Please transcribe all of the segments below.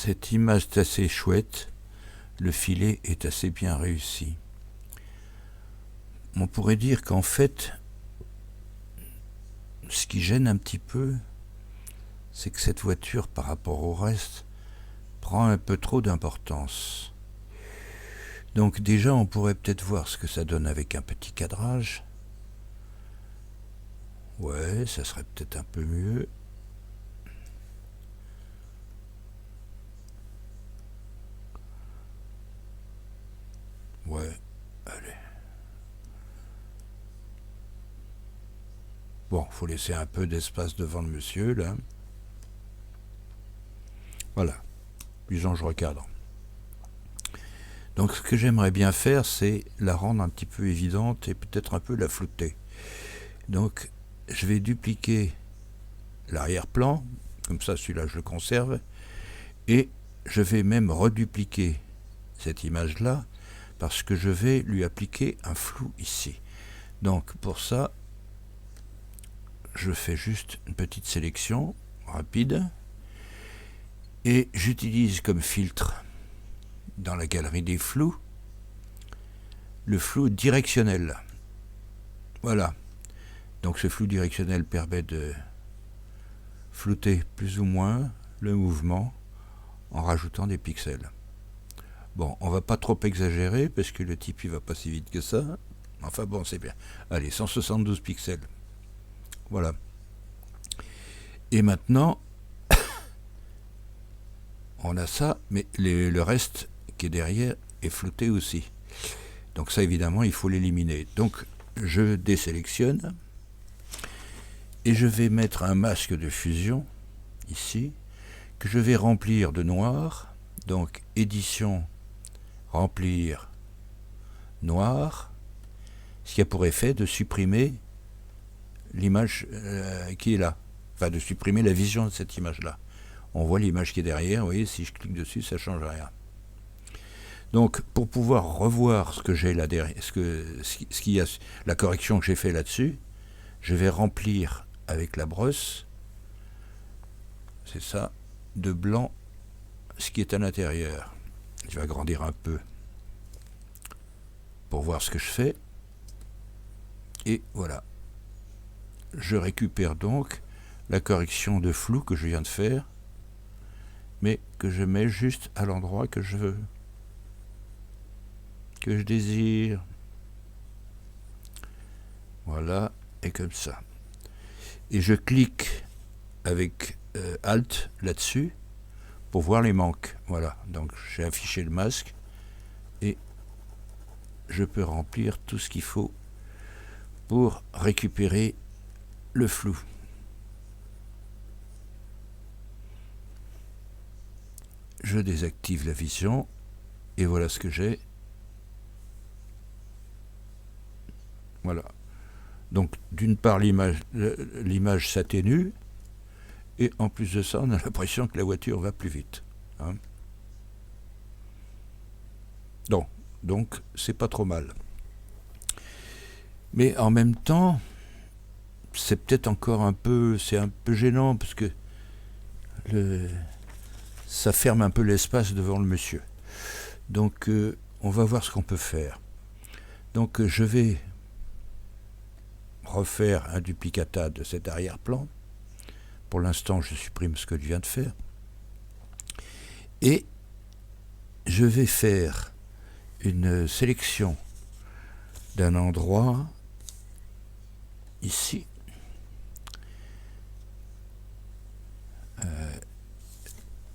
Cette image est assez chouette, le filet est assez bien réussi. On pourrait dire qu'en fait, ce qui gêne un petit peu, c'est que cette voiture, par rapport au reste, prend un peu trop d'importance. Donc déjà, on pourrait peut-être voir ce que ça donne avec un petit cadrage. Ouais, ça serait peut-être un peu mieux. Ouais, allez. Bon, faut laisser un peu d'espace devant le monsieur, là. Voilà. Disons, je recadre. Donc, ce que j'aimerais bien faire, c'est la rendre un petit peu évidente et peut-être un peu la flouter. Donc, je vais dupliquer l'arrière-plan. Comme ça, celui-là, je le conserve. Et je vais même redupliquer cette image-là parce que je vais lui appliquer un flou ici. Donc, pour ça, je fais juste une petite sélection rapide et j'utilise comme filtre dans la galerie des flous le flou directionnel. Voilà. Donc ce flou directionnel permet de flouter plus ou moins le mouvement en rajoutant des pixels. Bon, on va pas trop exagérer parce que le type il va pas si vite que ça. Enfin bon, c'est bien. Allez, 172 pixels. Voilà. Et maintenant, on a ça, mais le reste qui est derrière est flouté aussi. Donc ça, évidemment, il faut l'éliminer. Donc, je désélectionne et je vais mettre un masque de fusion, ici, que je vais remplir de noir. Donc, édition, remplir, noir, ce qui a pour effet de supprimer l'image qui est là. Enfin, de supprimer la vision de cette image-là. On voit l'image qui est derrière, vous voyez, si je clique dessus, ça ne change rien. Donc, pour pouvoir revoir ce que j'ai là derrière, la correction que j'ai fait là-dessus, je vais remplir avec la brosse, c'est ça, de blanc, ce qui est à l'intérieur. Je vais agrandir un peu pour voir ce que je fais. Et voilà. Je récupère donc la correction de flou que je viens de faire, mais que je mets juste à l'endroit que je veux, que je désire. Voilà, et comme ça. Et je clique avec Alt là-dessus pour voir les manques. Voilà, donc j'ai affiché le masque et je peux remplir tout ce qu'il faut pour récupérer le flou. Je désactive la vision et voilà ce que j'ai. Voilà. Donc d'une part l'image s'atténue et en plus de ça on a l'impression que la voiture va plus vite. Hein. Donc c'est pas trop mal. Mais en même temps, c'est peut-être encore un peu gênant parce que ça ferme un peu l'espace devant le monsieur. Donc on va voir ce qu'on peut faire. Donc je vais refaire un duplicata de cet arrière-plan. Pour l'instant, je supprime ce que je viens de faire. Et je vais faire une sélection d'un endroit ici.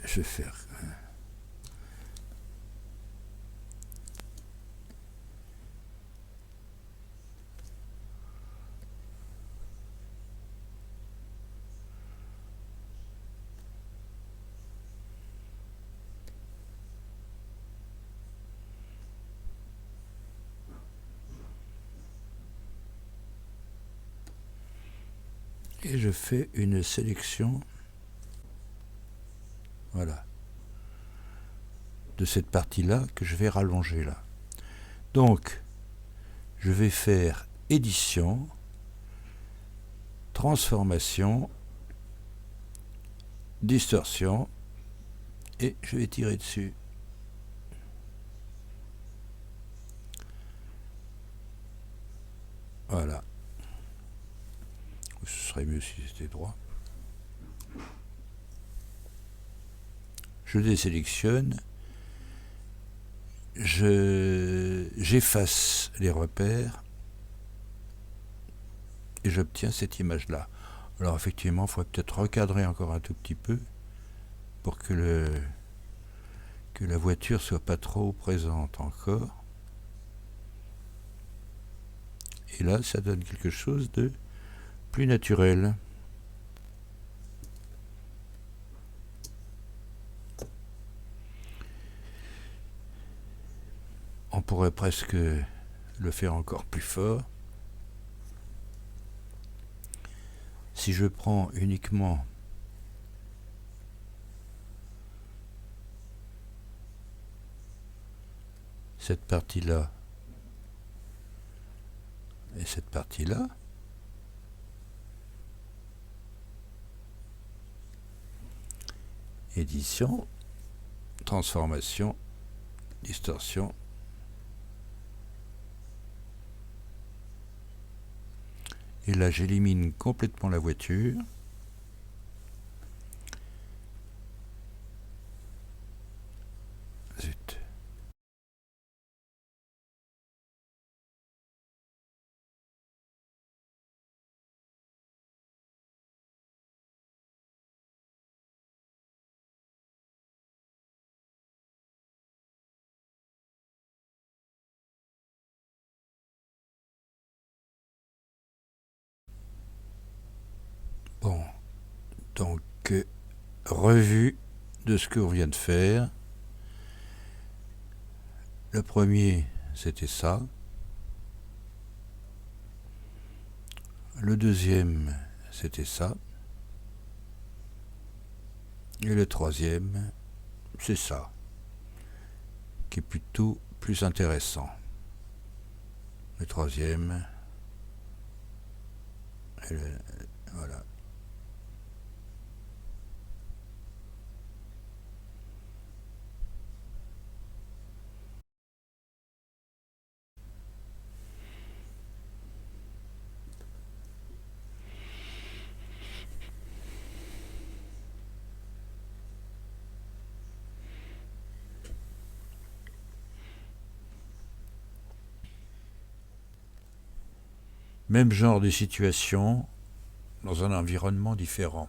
Je vais faire... Et je fais une sélection, voilà, de cette partie-là que je vais rallonger là. Donc, je vais faire édition, transformation, distorsion, et je vais tirer dessus. Voilà. Ce serait mieux si c'était droit. Je désélectionne. J'efface les repères et j'obtiens cette image-là. Alors effectivement, il faudrait peut-être recadrer encore un tout petit peu pour que la voiture soit pas trop présente encore. Et là, ça donne quelque chose de plus naturel. On pourrait presque le faire encore plus fort. Si je prends uniquement cette partie-là et cette partie-là, édition, transformation, distorsion, et là j'élimine complètement la voiture. Zut. Bon, donc revue de ce qu'on vient de faire. Le premier, c'était ça. Le deuxième, c'était ça. Et le troisième, c'est ça, qui est plutôt plus intéressant. Le troisième, voilà. Même genre de situation dans un environnement différent.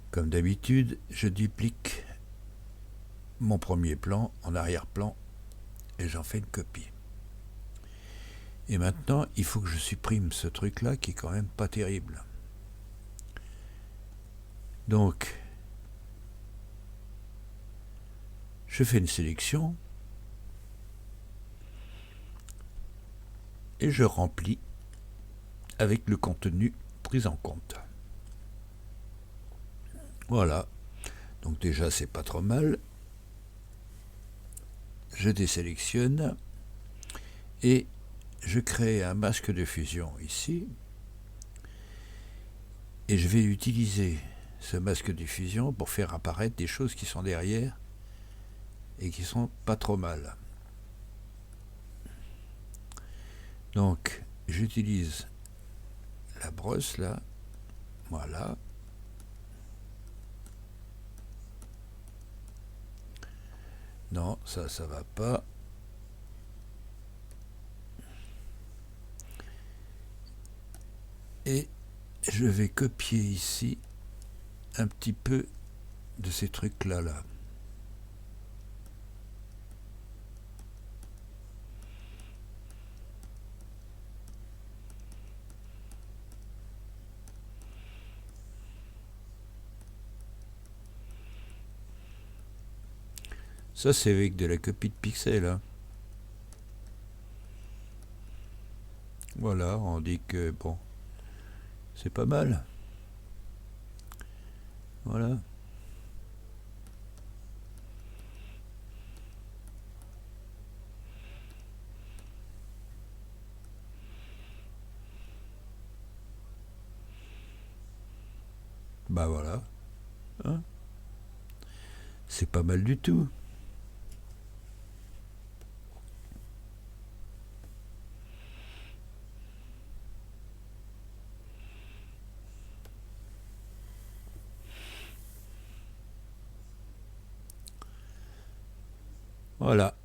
Comme d'habitude, je duplique mon premier plan en arrière-plan et j'en fais une copie. Et maintenant, il faut que je supprime ce truc-là qui est quand même pas terrible. Donc, je fais une sélection et je remplis avec le contenu pris en compte. Voilà. Donc déjà, c'est pas trop mal. Je désélectionne et je crée un masque de fusion ici. Et je vais utiliser ce masque de fusion pour faire apparaître des choses qui sont derrière et qui sont pas trop mal. Donc, j'utilise la brosse là. Voilà. Non, ça va pas. Et je vais copier ici un petit peu de ces trucs-là. Là. Ça, c'est avec de la copie de pixels. Hein. Voilà, on dit que, bon, c'est pas mal. Voilà. Bah voilà. Hein, c'est pas mal du tout. Voilà.